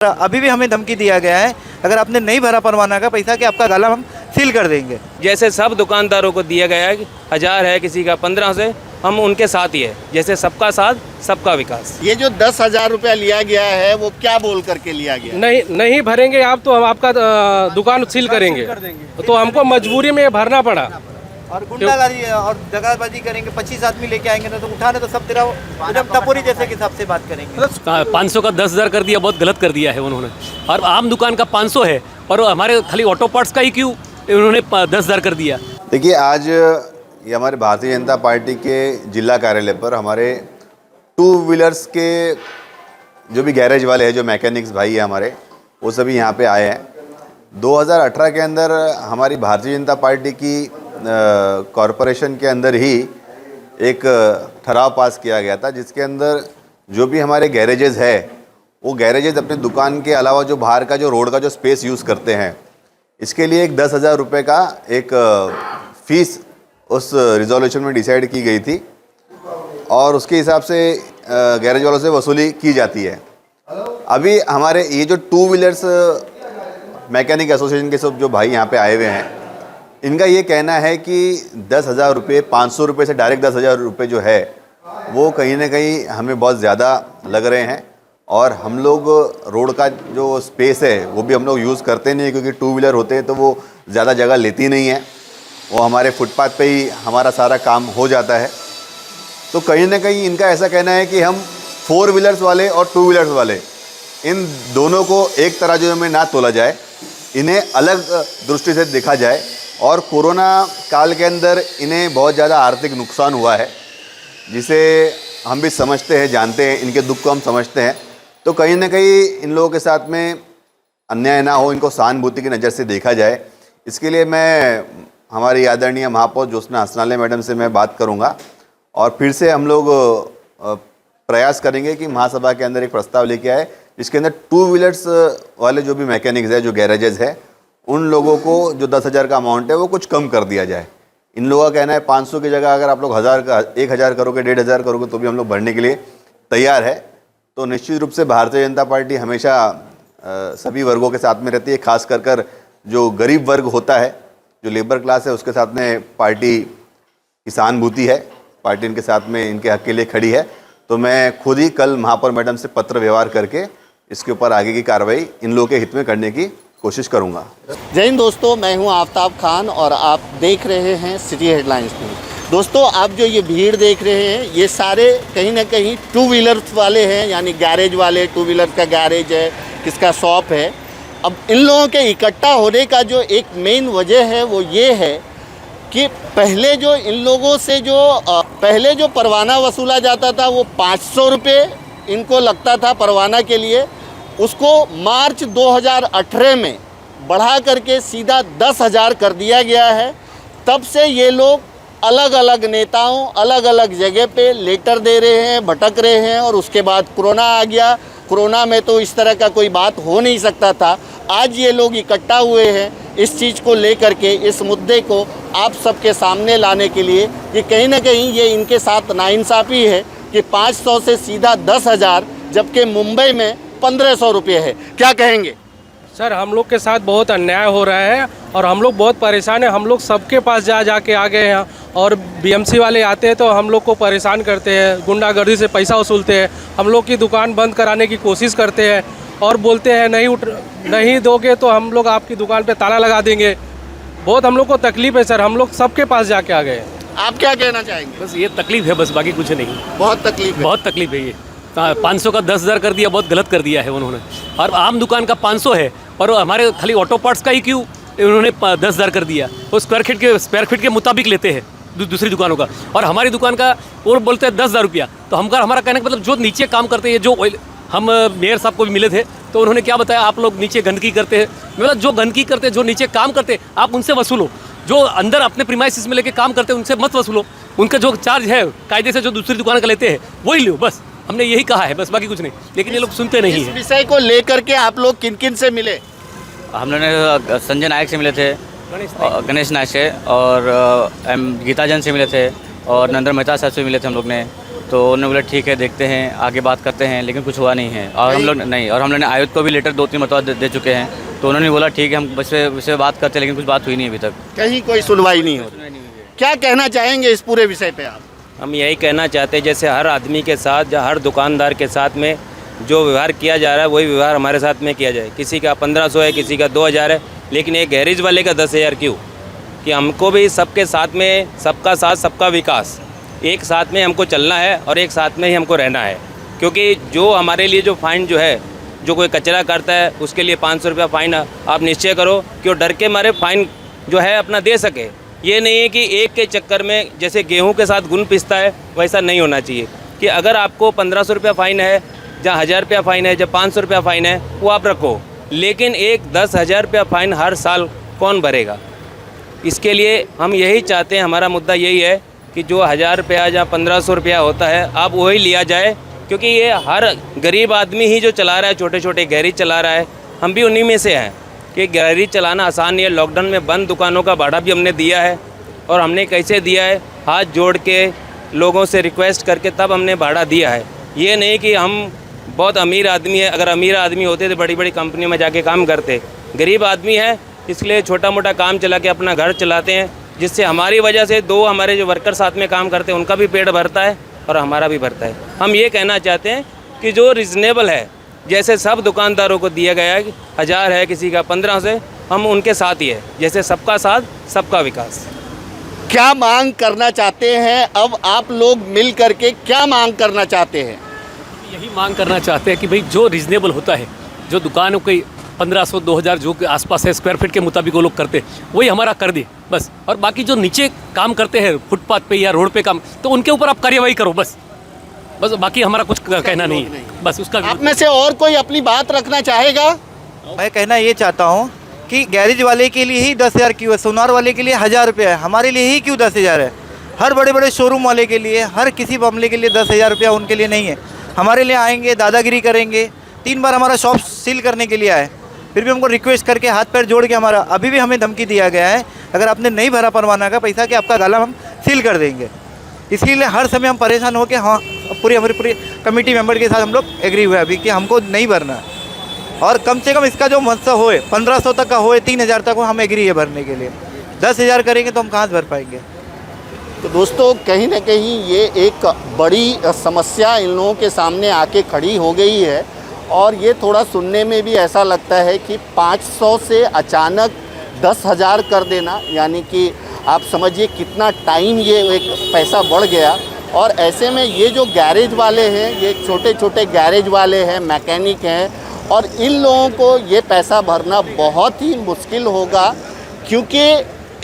अभी भी हमें धमकी दिया गया है, अगर आपने नहीं भरा परवाना का पैसा कि आपका गला हम सील कर देंगे। जैसे सब दुकानदारों को दिया गया है, 1000 है, किसी का 1500, हम उनके साथ ही है। जैसे सबका साथ सबका विकास। ये जो 10,000 रुपया लिया गया है वो क्या बोल करके लिया गया? नहीं भरेंगे आप तो हम आपका दुकान सील करेंगे, तो हमको मजबूरी में भरना पड़ा। और गुंडागर्दी और दगाबाजी करेंगे, 25 आदमी लेके आएंगे ना, तो उठाने तो सब तेरा एकदम टपोरी जैसे के हिसाब से बात करेंगे। 500 का 10,000 कर दिया, बहुत गलत कर दिया है उन्होंने। और आम दुकान का 500 है और हमारे खाली ऑटो पार्ट्स का ही क्यों उन्होंने 10,000 कर दिया। देखिए, आज ये हमारे भारतीय जनता पार्टी के जिला कार्यालय पर हमारे 2 व्हीलर्स के जो भी गैरेज वाले हैं, जो मैकेनिक्स भाई है हमारे, वो सभी यहाँ पे आए हैं। 2018 के अंदर हमारी भारतीय जनता पार्टी की कॉरपोरेशन के अंदर ही एक ठराव पास किया गया था, जिसके अंदर जो भी हमारे गैरेजेस है, वो गैरेजेस अपनी दुकान के अलावा जो बाहर का जो रोड का जो स्पेस यूज़ करते हैं, इसके लिए एक 10,000 रुपये का एक फ़ीस उस रिजोल्यूशन में डिसाइड की गई थी और उसके हिसाब से गैरेज वालों से वसूली की जाती है। अभी हमारे ये जो 2 व्हीलर्स मैकेनिक एसोसिएशन के सब जो भाई यहाँ पे आए हुए हैं, इनका ये कहना है कि 10,000 रुपये, 500 रुपये से डायरेक्ट 10,000 रुपये जो है वो कहीं ना कहीं हमें बहुत ज़्यादा लग रहे हैं। और हम लोग रोड का जो स्पेस है वो भी हम लोग यूज़ करते नहीं है, क्योंकि 2 व्हीलर होते हैं तो वो ज़्यादा जगह लेती नहीं है, वो हमारे फुटपाथ पे ही हमारा सारा काम हो जाता है। तो कहीं ना कहीं इनका ऐसा कहना है कि हम 4 व्हीलर्स वाले और 2 व्हीलर्स वाले, इन दोनों को एक तरह जो में ना तोला जाए, इन्हें अलग दृष्टि से देखा जाए। और कोरोना काल के अंदर इन्हें बहुत ज़्यादा आर्थिक नुकसान हुआ है, जिसे हम भी समझते हैं, जानते हैं, इनके दुख को हम समझते हैं। तो कहीं ना कहीं इन लोगों के साथ में अन्याय ना हो, इनको सहानुभूति की नज़र से देखा जाए। इसके लिए मैं हमारी आदरणीय महापौर ज्योत्सना हंसनालय मैडम से मैं बात करूंगा और फिर से हम लोग प्रयास करेंगे कि महासभा के अंदर एक प्रस्ताव लेके आए, जिसके अंदर 2 व्हीलर्स वाले जो भी मैकेनिक्स है, जो गैरेजेस है, उन लोगों को जो 10,000 का अमाउंट है वो कुछ कम कर दिया जाए। इन लोगों का कहना है 500 की जगह अगर आप लोग 1,000 करोगे, 1,500 करोगे तो भी हम लोग भरने के लिए तैयार है। तो निश्चित रूप से भारतीय जनता पार्टी हमेशा सभी वर्गों के साथ में रहती है, खास कर जो गरीब वर्ग होता है, जो लेबर क्लास है, उसके साथ में पार्टी की सहानुभूति है, पार्टी इनके साथ में इनके हक के लिए खड़ी है। तो मैं खुद ही कल महापौर मैडम से पत्र व्यवहार करके इसके ऊपर आगे की कार्रवाई इन लोगों के हित में करने की कोशिश करूंगा। जय हिंद दोस्तों, मैं हूं आफ्ताब खान और आप देख रहे हैं सिटी हेडलाइंस न्यूज़। दोस्तों, आप जो ये भीड़ देख रहे हैं, ये सारे कहीं ना कहीं 2 व्हीलर्स वाले हैं, यानी गैरेज वाले। 2 व्हीलर का गैरेज है, किसका शॉप है। अब इन लोगों के इकट्ठा होने का जो एक मेन वजह है वो ये है कि पहले जो इन लोगों से पहले जो परवाना वसूला जाता था वो 500 रुपये इनको लगता था परवाना के लिए, उसको मार्च 2018 में बढ़ा करके सीधा 10,000 कर दिया गया है। तब से ये लोग अलग अलग नेताओं, अलग अलग जगह पे लेटर दे रहे हैं, भटक रहे हैं। और उसके बाद कोरोना आ गया। कोरोना में तो इस तरह का कोई बात हो नहीं सकता था। आज ये लोग इकट्ठा हुए हैं इस चीज़ को लेकर के, इस मुद्दे को आप सबके सामने लाने के लिए कि कहीं ना कहीं ये इनके साथ नाइंसाफ़ी है कि 500 से सीधा 10,000, जबकि मुंबई में 1,500 रुपये है। क्या कहेंगे सर? हम लोग के साथ बहुत अन्याय हो रहा है और हम लोग बहुत परेशान हैं। हम लोग सबके पास जाके आ गए हैं और बीएमसी वाले आते हैं तो हम लोग को परेशान करते हैं, गुंडागर्दी से पैसा वसूलते हैं, हम लोग की दुकान बंद कराने की कोशिश करते हैं और बोलते हैं नहीं दोगे तो हम लोग आपकी दुकान पे ताला लगा देंगे। बहुत हम लोग को तकलीफ है सर, हम लोग सबके पास जाके आ गए हैं। आप क्या कहना चाहेंगे? बस ये तकलीफ है, बस बाकी कुछ नहीं। बहुत तकलीफ है, बहुत तकलीफ है। ये 500 का 10,000 कर दिया, बहुत गलत कर दिया है उन्होंने। और आम दुकान का 500 है और हमारे खाली ऑटो पार्ट्स का ही क्यों उन्होंने 10,000 कर दिया। वो स्क्वायर फीट के मुताबिक लेते हैं दूसरी दुकानों का, और हमारी दुकान का और बोलते हैं 10,000 रुपया। तो हमारा कहने का मतलब जो नीचे काम करते हैं, जो हम मेयर साहब को भी मिले थे तो उन्होंने क्या बताया, आप लोग नीचे गंदगी करते हैं। मतलब जो गंदगी करते हैं, जो नीचे काम करते हैं, आप उनसे वसूलो। जो अंदर अपने प्रीमाइसिस में लेके काम करते हैं उनसे मत वसूलो। उनका जो चार्ज है कायदे से जो दूसरी दुकान का लेते हैं वही लो, बस हमने यही कहा है, बस बाकी कुछ नहीं। लेकिन ये लोग सुनते नहीं है। इस विषय को लेकर के आप लोग किन किन से मिले? हम लोगों ने संजय नायक से मिले थे, गणेश नायक से, और गीता जैन से मिले थे, और नरेंद्र मेहता साहब से मिले थे हम लोग ने। तो उन्होंने बोला ठीक है देखते हैं आगे बात करते हैं, लेकिन कुछ हुआ नहीं है। और हम लोग ने आयुक्त को भी लेटर 2-3 मरतबा दे चुके हैं, तो उन्होंने बोला ठीक है हम इस पे बात करते हैं, लेकिन कुछ बात हुई नहीं अभी तक। कहीं कोई सुनवाई नहीं हो। क्या कहना चाहेंगे इस पूरे विषय पे आप? हम यही कहना चाहते हैं जैसे हर आदमी के साथ या हर दुकानदार के साथ में जो व्यवहार किया जा रहा है वही व्यवहार हमारे साथ में किया जाए। किसी का 1500 है, किसी का 2000 है, लेकिन एक गैरेज वाले का 10,000 क्यों? कि हमको भी सबके साथ में सबका साथ सबका विकास, एक साथ में हमको चलना है और एक साथ में ही हमको रहना है। क्योंकि जो हमारे लिए जो फाइन जो है, जो कोई कचरा करता है उसके लिए 500 रुपया फ़ाइन आप निश्चय करो कि वो डर के मारे फ़ाइन जो है अपना दे सके। ये नहीं है कि एक के चक्कर में जैसे गेहूं के साथ गुण पिसता है वैसा नहीं होना चाहिए कि अगर आपको 1500 रुपया फ़ाइन है, जहाँ 1000 रुपया फ़ाइन है, जब 500 रुपया फ़ाइन है वो आप रखो, लेकिन एक 10,000 रुपया फ़ाइन हर साल कौन भरेगा? इसके लिए हम यही चाहते हैं, हमारा मुद्दा यही है कि जो 1000 रुपया या 1500 रुपया होता है आप वही लिया जाए, क्योंकि ये हर गरीब आदमी ही जो चला रहा है, छोटे छोटे गैरेज चला रहा है, हम भी उन्हीं में से हैं कि गैरेज चलाना आसान नहीं है। लॉकडाउन में बंद दुकानों का भाड़ा भी हमने दिया है, और हमने कैसे दिया है, हाथ जोड़ के लोगों से रिक्वेस्ट करके तब हमने भाड़ा दिया है। ये नहीं कि हम बहुत अमीर आदमी है, अगर अमीर आदमी होते तो बड़ी बड़ी कंपनियों में जाके काम करते। गरीब आदमी है इसलिए छोटा मोटा काम चला के अपना घर चलाते हैं, जिससे हमारी वजह से 2 हमारे जो वर्कर साथ में काम करते हैं उनका भी पेट भरता है और हमारा भी भरता है। हम ये कहना चाहते हैं कि जो रिजनेबल है, जैसे सब दुकानदारों को दिया गया है, 1000 है, किसी का 1500 है, हम उनके साथ ही है, जैसे सबका साथ सबका विकास। क्या मांग करना चाहते हैं अब आप लोग मिल करके, क्या मांग करना चाहते हैं? यही मांग करना चाहते हैं कि भाई जो रीज़नेबल होता है, जो दुकानों की 1500-2000 जो के आसपास है स्क्वायर फीट के मुताबिक वो लोग करते हैं, वही हमारा कर दे बस। और बाकी जो नीचे काम करते हैं फुटपाथ पे या रोड पे काम, तो उनके ऊपर आप कार्यवाही करो बस। बाकी हमारा कुछ कहना नहीं है बस। उसका आप में से और कोई अपनी बात रखना चाहेगा? मैं कहना ये चाहता हूँ कि गैरेज वाले के लिए ही 10,000 क्यों है, सोनार वाले के लिए 1000 रुपया है, हमारे लिए ही क्यों 10,000 है? हर बड़े बड़े शोरूम वाले के लिए, हर किसी मामले के लिए 10,000 रुपया उनके लिए नहीं है। हमारे लिए आएंगे, दादागिरी करेंगे। 3 बार हमारा शॉप सील करने के लिए आए, फिर भी हमको रिक्वेस्ट करके हाथ पैर जोड़ के हमारा अभी भी हमें धमकी दिया गया है, अगर आपने नहीं भरा परवाना का पैसा कि आपका गाला हम सील कर देंगे। इसीलिए हर समय हम परेशान हो के हाँ हमारी पूरी कमेटी मेंबर के साथ हम लोग एग्री हुए अभी कि हमको नहीं भरना है, और कम से कम इसका जो मसला होए 1500 तक का होए, 3000 तक हो, हम एग्री है भरने के लिए। 10,000 करेंगे तो हम कहाँ से भर पाएंगे? तो दोस्तों कहीं ना कहीं ये एक बड़ी समस्या इन लोगों के सामने आके खड़ी हो गई है, और ये थोड़ा सुनने में भी ऐसा लगता है कि 500 से अचानक 10,000 कर देना, यानी कि आप समझिए कितना टाइम ये एक पैसा बढ़ गया। और ऐसे में ये जो गैरेज वाले हैं, ये छोटे छोटे गैरेज वाले हैं, मैकेनिक हैं, और इन लोगों को ये पैसा भरना बहुत ही मुश्किल होगा, क्योंकि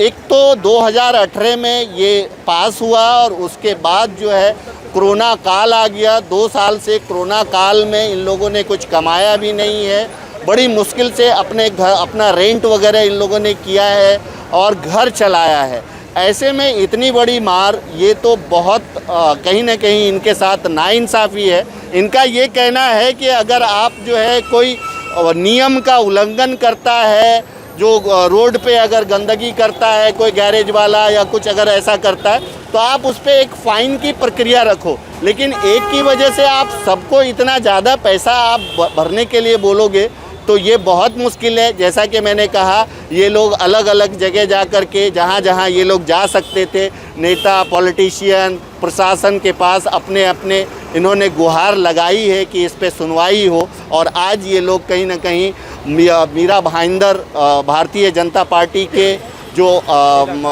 एक तो 2018 में ये पास हुआ और उसके बाद जो है कोरोना काल आ गया। 2 साल से कोरोना काल में इन लोगों ने कुछ कमाया भी नहीं है, बड़ी मुश्किल से अपने घर अपना रेंट वगैरह इन लोगों ने किया है और घर चलाया है। ऐसे में इतनी बड़ी मार, ये तो बहुत कहीं ना कहीं इनके साथ नाइंसाफ़ी है। इनका ये कहना है कि अगर आप जो है कोई नियम का उल्लंघन करता है, जो रोड पे अगर गंदगी करता है कोई गैरेज वाला या कुछ अगर ऐसा करता है, तो आप उस पर एक फ़ाइन की प्रक्रिया रखो, लेकिन एक की वजह से आप सबको इतना ज़्यादा पैसा आप भरने के लिए बोलोगे तो ये बहुत मुश्किल है। जैसा कि मैंने कहा, ये लोग अलग अलग जगह जा कर के, जहाँ जहाँ ये लोग जा सकते थे, नेता, पॉलिटिशियन, प्रशासन के पास अपने अपने इन्होंने गुहार लगाई है कि इस पे सुनवाई हो, और आज ये लोग कहीं ना कहीं मीरा भाईंदर भारतीय जनता पार्टी के जो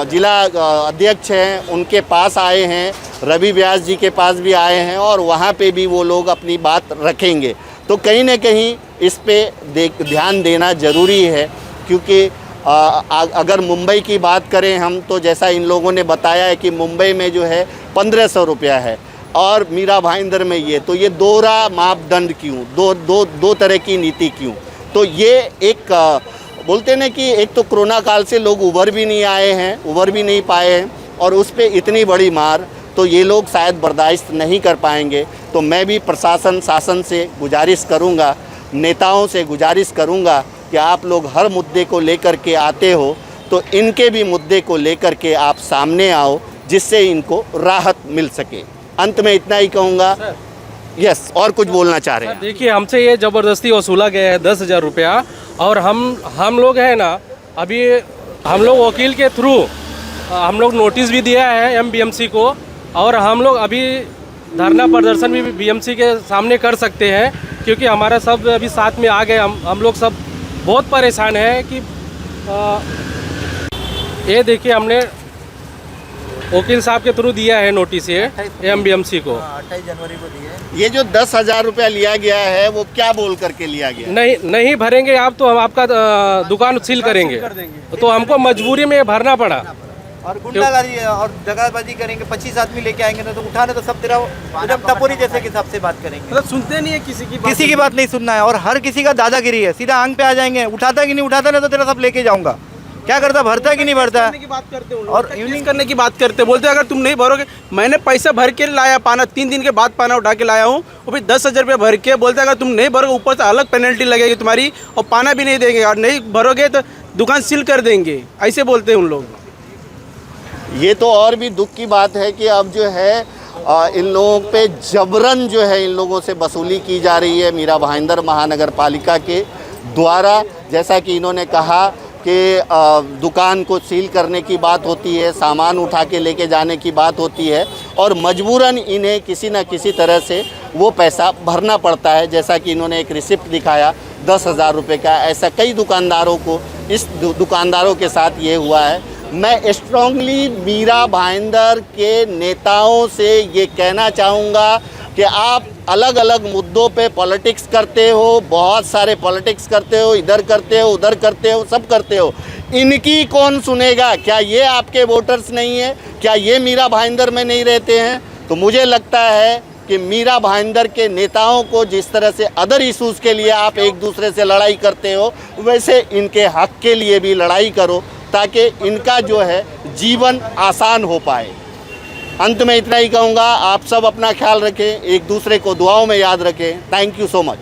जिला अध्यक्ष हैं उनके पास आए हैं, रवि व्यास जी के पास भी आए हैं, और वहाँ पे भी वो लोग अपनी बात रखेंगे। तो कहीं ना कहीं इस पे ध्यान देना ज़रूरी है, क्योंकि अगर मुंबई की बात करें हम, तो जैसा इन लोगों ने बताया है कि मुंबई में जो है 1500 रुपया है, और मीरा भाईंदर में ये, तो ये दोहरा मापदंड क्यों, दो तरह की नीति क्यों? तो ये एक बोलते ना कि एक तो कोरोना काल से लोग उभर भी नहीं पाए हैं, और उस पे इतनी बड़ी मार तो ये लोग शायद बर्दाश्त नहीं कर पाएंगे। तो मैं भी प्रशासन शासन से गुजारिश करूँगा, नेताओं से गुजारिश करूँगा कि आप लोग हर मुद्दे को लेकर के आते हो तो इनके भी मुद्दे को लेकर के आप सामने आओ, जिससे इनको राहत मिल सके। अंत में इतना ही कहूँगा। यस, और कुछ बोलना चाह रहे हैं? देखिए, हमसे ये ज़बरदस्ती वसूला गया है 10,000 रुपया, और हम लोग हैं ना, अभी हम लोग वकील के थ्रू हम लोग नोटिस भी दिया है MBMC को, और हम लोग अभी धरना प्रदर्शन भी BMC के सामने कर सकते हैं, क्योंकि हमारा सब अभी साथ में आ गए। हम लोग सब बहुत परेशान हैं कि ये देखिए, हमने वकील साहब के थ्रू दिया है नोटिस ये MBMC को। 28 जनवरी को दिए। ये जो 10,000 रुपया लिया गया है वो क्या बोल करके लिया गया? नहीं भरेंगे आप तो हम आपका दुकान सील करेंगे, तो हमको मजबूरी में भरना पड़ा। और गुंडागर्दी और दगाबाजी करेंगे, 25 आदमी लेके आएंगे ना, तो उठाने तो सब तेरा एकदम टपोरी जैसे के हिसाब से बात करेंगे। मतलब सुनते नहीं है किसी की बात नहीं सुनना है, और हर किसी का दादागिरी है, सीधा आंग पे आ जाएंगे। उठाता कि नहीं उठाता ना, तो तेरा सब लेके जाऊंगा। क्या करता, भरता है कि नहीं भरता? की बात करते हैं और इवनिंग करने की बात करते हैं, बोलते हैं अगर तुम नहीं भरोगे, मैंने पैसा भर के लाया पाना, 3 दिन के बाद पाना उठा के लाया हूँ, वो भी 10,000 रुपये भर के, बोलते हैं अगर तुम नहीं भरोगे ऊपर से अलग पेनल्टी लगेगी तुम्हारी, और पाना भी नहीं देंगे, और नहीं भरोगे तो दुकान सील कर देंगे, ऐसे बोलते हैं उन लोग। ये तो और भी दुख की बात है कि अब जो है इन लोगों पे जबरन जो है इन लोगों से वसूली की जा रही है मीरा भाईंदर महानगर पालिका के द्वारा। जैसा कि इन्होंने कहा कि दुकान को सील करने की बात होती है, सामान उठा के लेके जाने की बात होती है, और मजबूरन इन्हें किसी न किसी तरह से वो पैसा भरना पड़ता है। जैसा कि इन्होंने एक रिसिप्ट दिखाया 10,000 रुपये का, ऐसा कई दुकानदारों को, इस दुकानदारों के साथ ये हुआ है। मैं स्ट्रांगली मीरा भाईंदर के नेताओं से ये कहना चाहूँगा कि आप अलग अलग मुद्दों पे पॉलिटिक्स करते हो, बहुत सारे पॉलिटिक्स करते हो, इधर करते हो, उधर करते हो, सब करते हो। इनकी कौन सुनेगा? क्या ये आपके वोटर्स नहीं है? क्या ये मीरा भाईंदर में नहीं रहते हैं? तो मुझे लगता है कि मीरा भाईंदर के नेताओं को जिस तरह से अदर इशूज़ के लिए आप एक दूसरे से लड़ाई करते हो, वैसे इनके हक के लिए भी लड़ाई करो, ताकि इनका जो है जीवन आसान हो पाए। अंत में इतना ही कहूँगा, आप सब अपना ख्याल रखें, एक दूसरे को दुआओं में याद रखें। Thank you so much.